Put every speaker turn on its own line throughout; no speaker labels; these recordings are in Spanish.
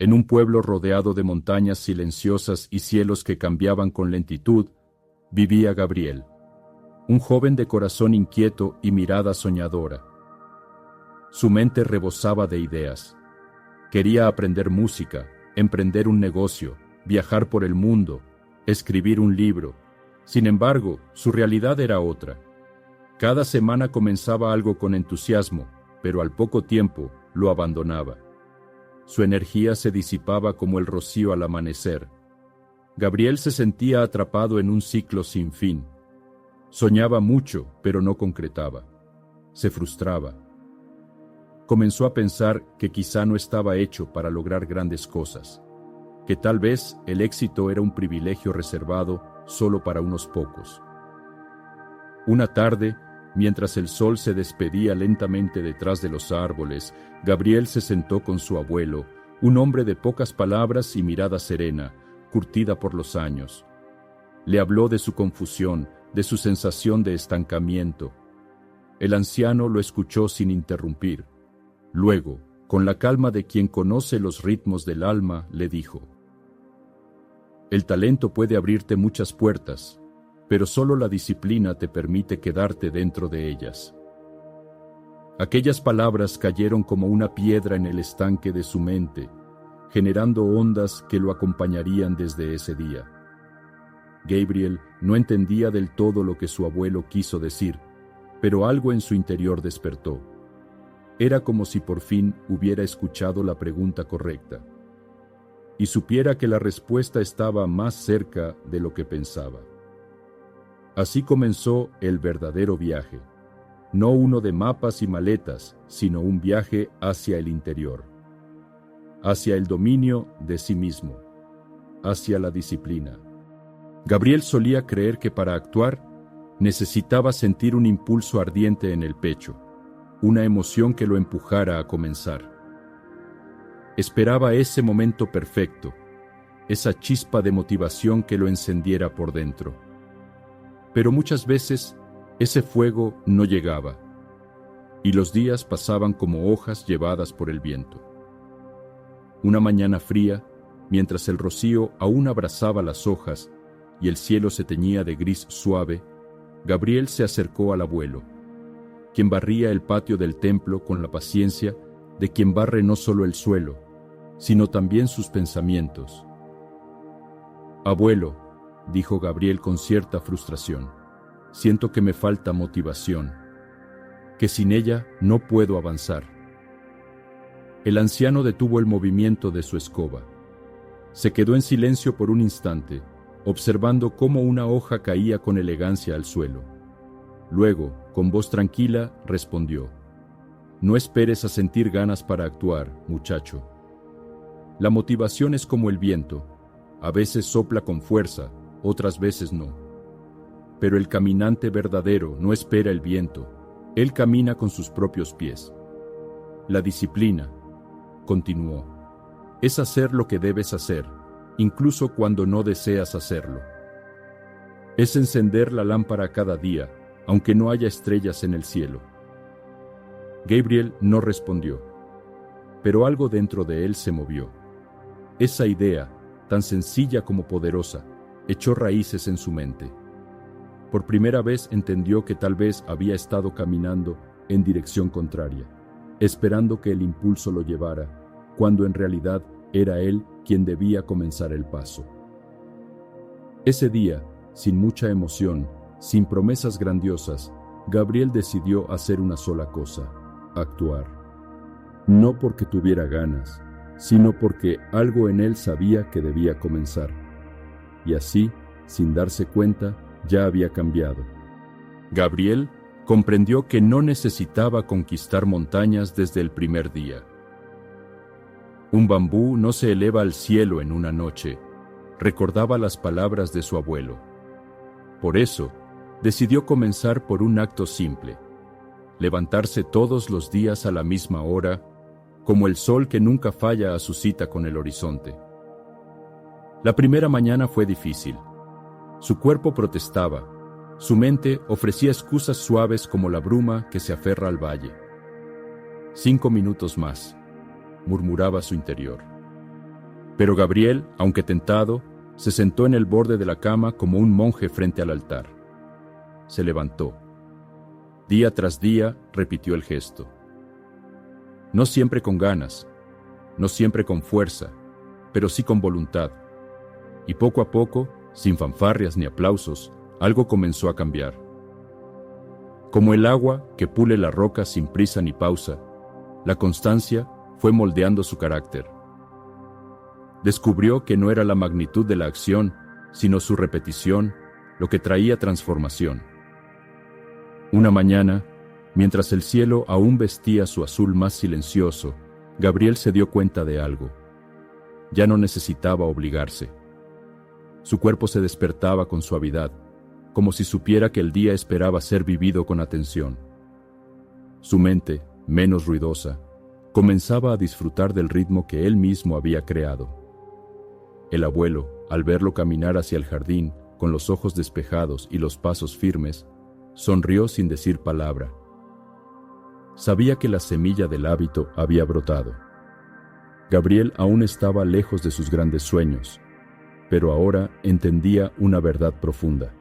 En un pueblo rodeado de montañas silenciosas y cielos que cambiaban con lentitud, vivía Gabriel, un joven de corazón inquieto y mirada soñadora. Su mente rebosaba de ideas. Quería aprender música, emprender un negocio, viajar por el mundo, escribir un libro. Sin embargo, su realidad era otra. Cada semana comenzaba algo con entusiasmo, pero al poco tiempo lo abandonaba. Su energía se disipaba como el rocío al amanecer. Gabriel se sentía atrapado en un ciclo sin fin. Soñaba mucho, pero no concretaba. Se frustraba. Comenzó a pensar que quizá no estaba hecho para lograr grandes cosas, que tal vez el éxito era un privilegio reservado solo para unos pocos. Una tarde, mientras el sol se despedía lentamente detrás de los árboles, Gabriel se sentó con su abuelo, un hombre de pocas palabras y mirada serena, curtida por los años. Le habló de su confusión, de su sensación de estancamiento. El anciano lo escuchó sin interrumpir. Luego, con la calma de quien conoce los ritmos del alma, le dijo: «El talento puede abrirte muchas puertas, pero solo la disciplina te permite quedarte dentro de ellas». Aquellas palabras cayeron como una piedra en el estanque de su mente, generando ondas que lo acompañarían desde ese día. Gabriel no entendía del todo lo que su abuelo quiso decir, pero algo en su interior despertó. Era como si por fin hubiera escuchado la pregunta correcta, y supiera que la respuesta estaba más cerca de lo que pensaba. Así comenzó el verdadero viaje, no uno de mapas y maletas, sino un viaje hacia el interior, hacia el dominio de sí mismo, hacia la disciplina. Gabriel solía creer que para actuar necesitaba sentir un impulso ardiente en el pecho, una emoción que lo empujara a comenzar. Esperaba ese momento perfecto, esa chispa de motivación que lo encendiera por dentro. Pero muchas veces ese fuego no llegaba, y los días pasaban como hojas llevadas por el viento. Una mañana fría, mientras el rocío aún abrazaba las hojas y el cielo se teñía de gris suave, Gabriel se acercó al abuelo, quien barría el patio del templo con la paciencia de quien barre no solo el suelo, sino también sus pensamientos. «Abuelo», dijo Gabriel con cierta frustración, «siento que me falta motivación, que sin ella no puedo avanzar». El anciano detuvo el movimiento de su escoba. Se quedó en silencio por un instante, observando cómo una hoja caía con elegancia al suelo. Luego, con voz tranquila, respondió: «No esperes a sentir ganas para actuar, muchacho. La motivación es como el viento, a veces sopla con fuerza, otras veces no. Pero el caminante verdadero no espera el viento, él camina con sus propios pies. La disciplina», continuó, «es hacer lo que debes hacer, incluso cuando no deseas hacerlo. Es encender la lámpara cada día, aunque no haya estrellas en el cielo». Gabriel no respondió, pero algo dentro de él se movió. Esa idea, tan sencilla como poderosa, echó raíces en su mente. Por primera vez entendió que tal vez había estado caminando en dirección contraria, esperando que el impulso lo llevara, cuando en realidad era él quien debía comenzar el paso. Ese día, sin mucha emoción, sin promesas grandiosas, Gabriel decidió hacer una sola cosa: actuar. No porque tuviera ganas, sino porque algo en él sabía que debía comenzar. Y así, sin darse cuenta, ya había cambiado. Gabriel comprendió que no necesitaba conquistar montañas desde el primer día. Un bambú no se eleva al cielo en una noche, recordaba las palabras de su abuelo. Por eso, decidió comenzar por un acto simple: levantarse todos los días a la misma hora, como el sol que nunca falla a su cita con el horizonte. La primera mañana fue difícil. Su cuerpo protestaba, su mente ofrecía excusas suaves como la bruma que se aferra al valle. 5 minutos más, murmuraba su interior. Pero Gabriel, aunque tentado, se sentó en el borde de la cama como un monje frente al altar. Se levantó. Día tras día repitió el gesto. No siempre con ganas, no siempre con fuerza, pero sí con voluntad. Y poco a poco, sin fanfarrias ni aplausos, algo comenzó a cambiar. Como el agua que pule la roca sin prisa ni pausa, la constancia fue moldeando su carácter. Descubrió que no era la magnitud de la acción, sino su repetición, lo que traía transformación. Una mañana, mientras el cielo aún vestía su azul más silencioso, Gabriel se dio cuenta de algo. Ya no necesitaba obligarse. Su cuerpo se despertaba con suavidad, como si supiera que el día esperaba ser vivido con atención. Su mente, menos ruidosa, comenzaba a disfrutar del ritmo que él mismo había creado. El abuelo, al verlo caminar hacia el jardín, con los ojos despejados y los pasos firmes, sonrió sin decir palabra. Sabía que la semilla del hábito había brotado. Gabriel aún estaba lejos de sus grandes sueños, pero ahora entendía una verdad profunda.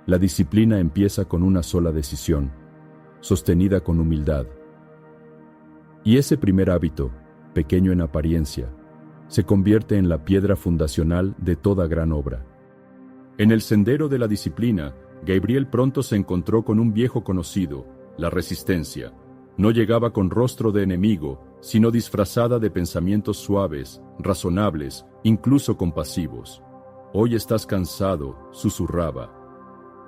La disciplina empieza con una sola decisión, sostenida con humildad. Y ese primer hábito, pequeño en apariencia, se convierte en la piedra fundacional de toda gran obra. En el sendero de la disciplina, Gabriel pronto se encontró con un viejo conocido, la resistencia. No llegaba con rostro de enemigo, sino disfrazada de pensamientos suaves, razonables, incluso compasivos. Hoy estás cansado, susurraba.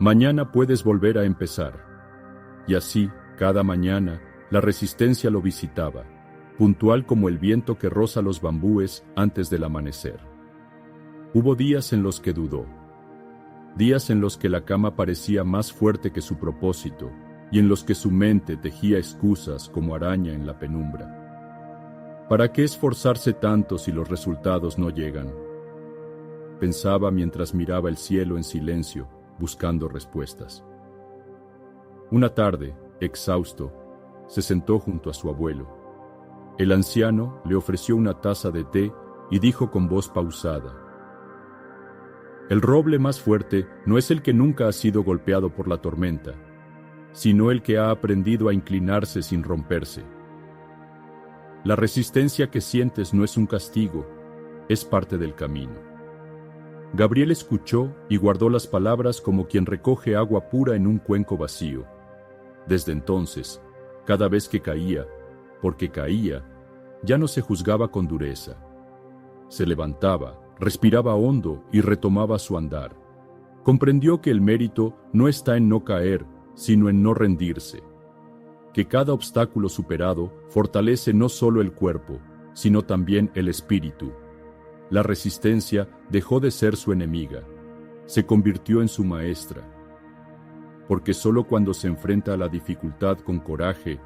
Mañana puedes volver a empezar. Y así, cada mañana, la resistencia lo visitaba, puntual como el viento que roza los bambúes antes del amanecer. Hubo días en los que dudó, días en los que la cama parecía más fuerte que su propósito y en los que su mente tejía excusas como araña en la penumbra. ¿Para qué esforzarse tanto si los resultados no llegan? Pensaba mientras miraba el cielo en silencio, buscando respuestas. Una tarde, exhausto, se sentó junto a su abuelo. El anciano le ofreció una taza de té y dijo con voz pausada: el roble más fuerte no es el que nunca ha sido golpeado por la tormenta, sino el que ha aprendido a inclinarse sin romperse. La resistencia que sientes no es un castigo, es parte del camino. Gabriel escuchó y guardó las palabras como quien recoge agua pura en un cuenco vacío. Desde entonces, cada vez que caía, porque caía, ya no se juzgaba con dureza. Se levantaba, respiraba hondo y retomaba su andar. Comprendió que el mérito no está en no caer, sino en no rendirse. Que cada obstáculo superado fortalece no solo el cuerpo, sino también el espíritu. La resistencia dejó de ser su enemiga, se convirtió en su maestra. Porque solo cuando se enfrenta a la dificultad con coraje,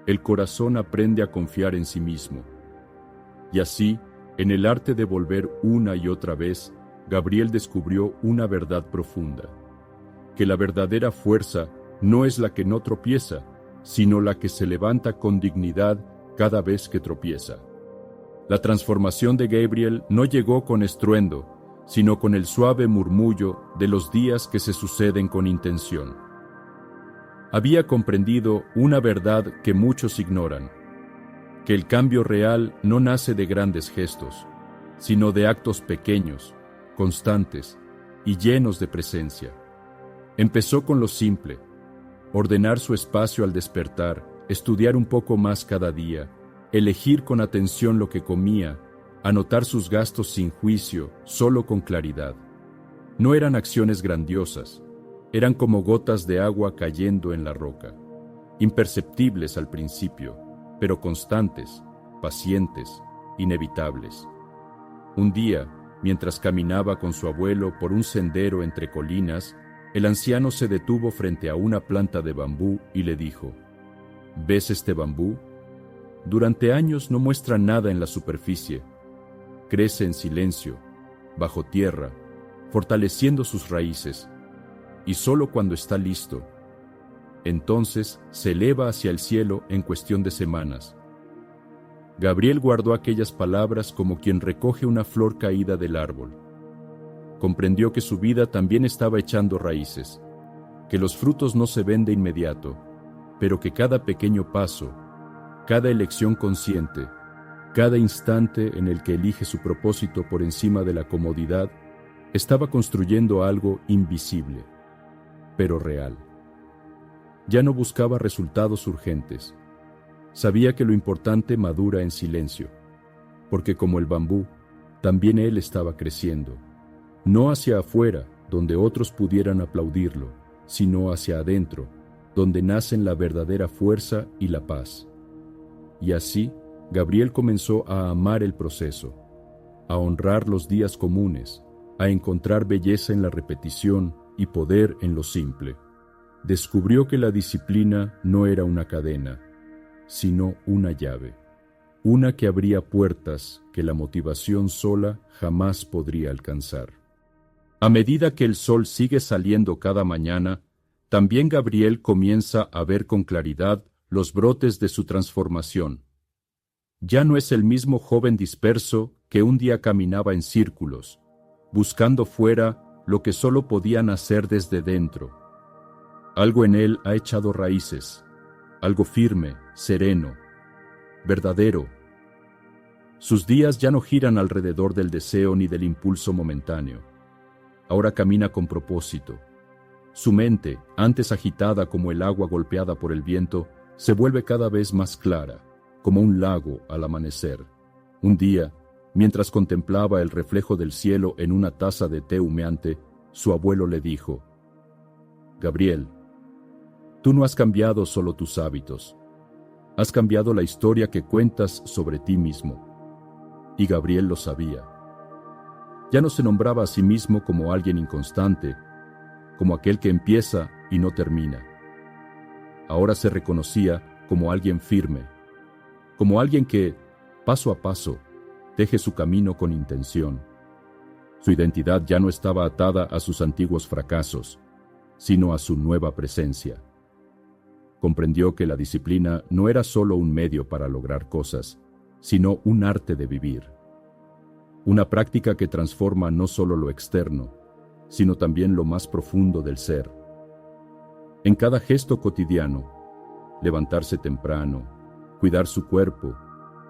el corazón aprende a confiar en sí mismo. Y así, en el arte de volver una y otra vez, Gabriel descubrió una verdad profunda: que la verdadera fuerza no es la que no tropieza, sino la que se levanta con dignidad cada vez que tropieza. La transformación de Gabriel no llegó con estruendo, sino con el suave murmullo de los días que se suceden con intención. Había comprendido una verdad que muchos ignoran: que el cambio real no nace de grandes gestos, sino de actos pequeños, constantes y llenos de presencia. Empezó con lo simple: ordenar su espacio al despertar, estudiar un poco más cada día, elegir con atención lo que comía, anotar sus gastos sin juicio, solo con claridad. No eran acciones grandiosas, eran como gotas de agua cayendo en la roca, imperceptibles al principio, pero constantes, pacientes, inevitables. Un día, mientras caminaba con su abuelo por un sendero entre colinas, el anciano se detuvo frente a una planta de bambú y le dijo: ¿ves este bambú? Durante años no muestra nada en la superficie. Crece en silencio, bajo tierra, fortaleciendo sus raíces, y solo cuando está listo, entonces se eleva hacia el cielo en cuestión de semanas. Gabriel guardó aquellas palabras como quien recoge una flor caída del árbol. Comprendió que su vida también estaba echando raíces, que los frutos no se ven de inmediato, pero que cada pequeño paso, cada elección consciente, cada instante en el que elige su propósito por encima de la comodidad, estaba construyendo algo invisible, pero real. Ya no buscaba resultados urgentes. Sabía que lo importante madura en silencio, porque como el bambú, también él estaba creciendo, no hacia afuera, donde otros pudieran aplaudirlo, sino hacia adentro, donde nacen la verdadera fuerza y la paz. Y así, Gabriel comenzó a amar el proceso, a honrar los días comunes, a encontrar belleza en la repetición y poder en lo simple. Descubrió que la disciplina no era una cadena, sino una llave, una que abría puertas que la motivación sola jamás podría alcanzar. A medida que el sol sigue saliendo cada mañana, también Gabriel comienza a ver con claridad los brotes de su transformación. Ya no es el mismo joven disperso que un día caminaba en círculos, buscando fuera lo que solo podían hacer desde dentro. Algo en él ha echado raíces, algo firme, sereno, verdadero. Sus días ya no giran alrededor del deseo ni del impulso momentáneo. Ahora camina con propósito. Su mente, antes agitada como el agua golpeada por el viento, se vuelve cada vez más clara, como un lago al amanecer. Un día, mientras contemplaba el reflejo del cielo en una taza de té humeante, su abuelo le dijo: «Gabriel, tú no has cambiado solo tus hábitos, has cambiado la historia que cuentas sobre ti mismo». Y Gabriel lo sabía. Ya no se nombraba a sí mismo como alguien inconstante, como aquel que empieza y no termina. Ahora se reconocía como alguien firme, como alguien que, paso a paso, teje su camino con intención. Su identidad ya no estaba atada a sus antiguos fracasos, sino a su nueva presencia. Comprendió que la disciplina no era solo un medio para lograr cosas, sino un arte de vivir. Una práctica que transforma no solo lo externo, sino también lo más profundo del ser. En cada gesto cotidiano, levantarse temprano, cuidar su cuerpo,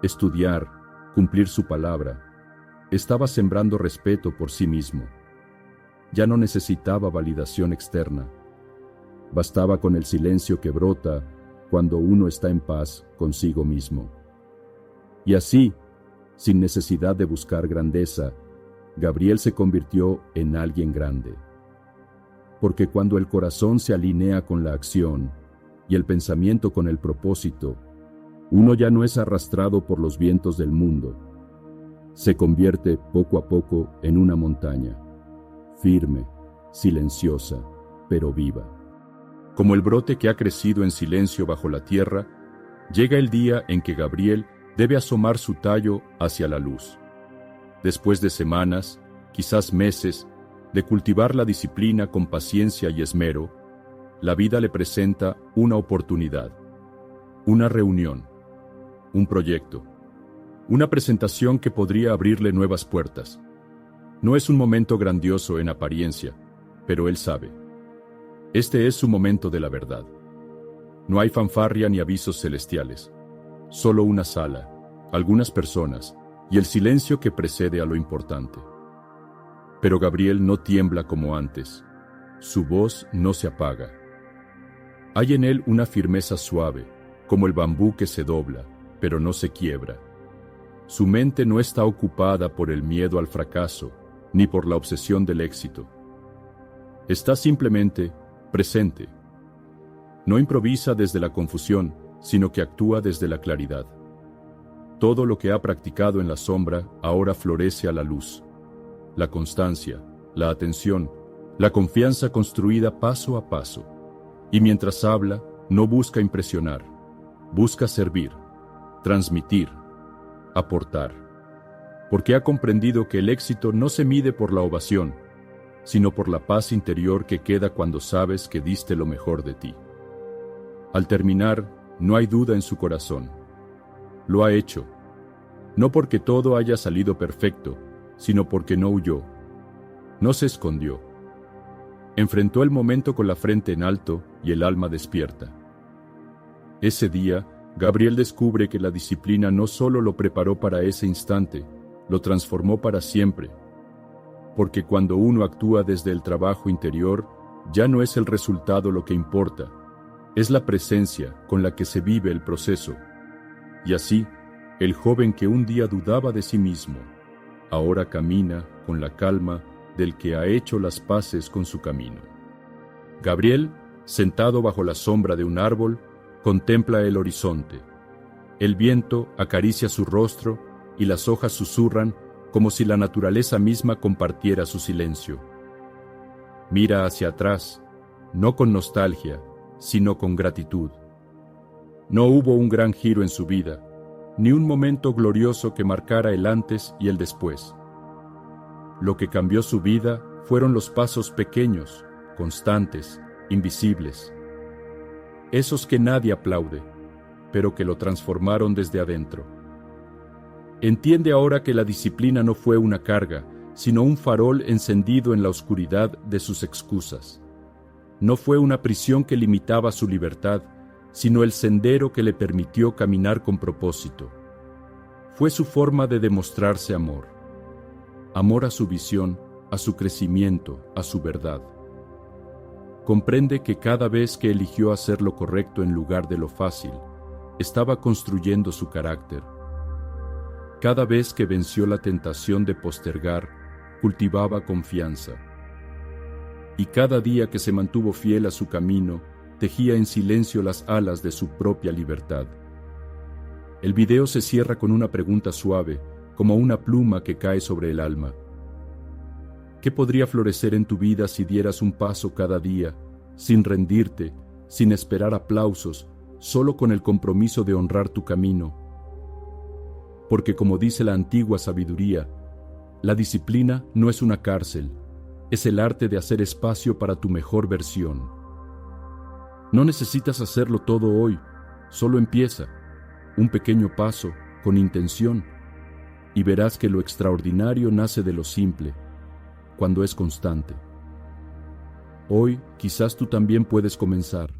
estudiar, cumplir su palabra, estaba sembrando respeto por sí mismo. Ya no necesitaba validación externa. Bastaba con el silencio que brota cuando uno está en paz consigo mismo. Y así, sin necesidad de buscar grandeza, Gabriel se convirtió en alguien grande. Porque cuando el corazón se alinea con la acción y el pensamiento con el propósito, uno ya no es arrastrado por los vientos del mundo. Se convierte poco a poco en una montaña, firme, silenciosa, pero viva. Como el brote que ha crecido en silencio bajo la tierra, llega el día en que Gabriel debe asomar su tallo hacia la luz. Después de semanas, quizás meses, de cultivar la disciplina con paciencia y esmero, la vida le presenta una oportunidad, una reunión, un proyecto, una presentación que podría abrirle nuevas puertas. No es un momento grandioso en apariencia, pero él sabe. Este es su momento de la verdad. No hay fanfarria ni avisos celestiales, solo una sala, algunas personas y el silencio que precede a lo importante. Pero Gabriel no tiembla como antes. Su voz no se apaga. Hay en él una firmeza suave, como el bambú que se dobla, pero no se quiebra. Su mente no está ocupada por el miedo al fracaso, ni por la obsesión del éxito. Está simplemente presente. No improvisa desde la confusión, sino que actúa desde la claridad. Todo lo que ha practicado en la sombra ahora florece a la luz. La constancia, la atención, la confianza construida paso a paso. Y mientras habla, no busca impresionar, busca servir, transmitir, aportar. Porque ha comprendido que el éxito no se mide por la ovación, sino por la paz interior que queda cuando sabes que diste lo mejor de ti. Al terminar, no hay duda en su corazón. Lo ha hecho, no porque todo haya salido perfecto, sino porque no huyó, no se escondió. Enfrentó el momento con la frente en alto y el alma despierta. Ese día, Gabriel descubre que la disciplina no solo lo preparó para ese instante, lo transformó para siempre. Porque cuando uno actúa desde el trabajo interior, ya no es el resultado lo que importa, es la presencia con la que se vive el proceso. Y así, el joven que un día dudaba de sí mismo, ahora camina con la calma del que ha hecho las paces con su camino. Gabriel, sentado bajo la sombra de un árbol, contempla el horizonte. El viento acaricia su rostro y las hojas susurran como si la naturaleza misma compartiera su silencio. Mira hacia atrás, no con nostalgia, sino con gratitud. No hubo un gran giro en su vida, ni un momento glorioso que marcara el antes y el después. Lo que cambió su vida fueron los pasos pequeños, constantes, invisibles. Esos que nadie aplaude, pero que lo transformaron desde adentro. Entiende ahora que la disciplina no fue una carga, sino un farol encendido en la oscuridad de sus excusas. No fue una prisión que limitaba su libertad, sino el sendero que le permitió caminar con propósito. Fue su forma de demostrarse amor. Amor a su visión, a su crecimiento, a su verdad. Comprende que cada vez que eligió hacer lo correcto en lugar de lo fácil, estaba construyendo su carácter. Cada vez que venció la tentación de postergar, cultivaba confianza. Y cada día que se mantuvo fiel a su camino, tejía en silencio las alas de su propia libertad. El video se cierra con una pregunta suave, como una pluma que cae sobre el alma. ¿Qué podría florecer en tu vida si dieras un paso cada día, sin rendirte, sin esperar aplausos, solo con el compromiso de honrar tu camino? Porque como dice la antigua sabiduría, la disciplina no es una cárcel, es el arte de hacer espacio para tu mejor versión. No necesitas hacerlo todo hoy, solo empieza, un pequeño paso, con intención, y verás que lo extraordinario nace de lo simple, cuando es constante. Hoy quizás tú también puedes comenzar.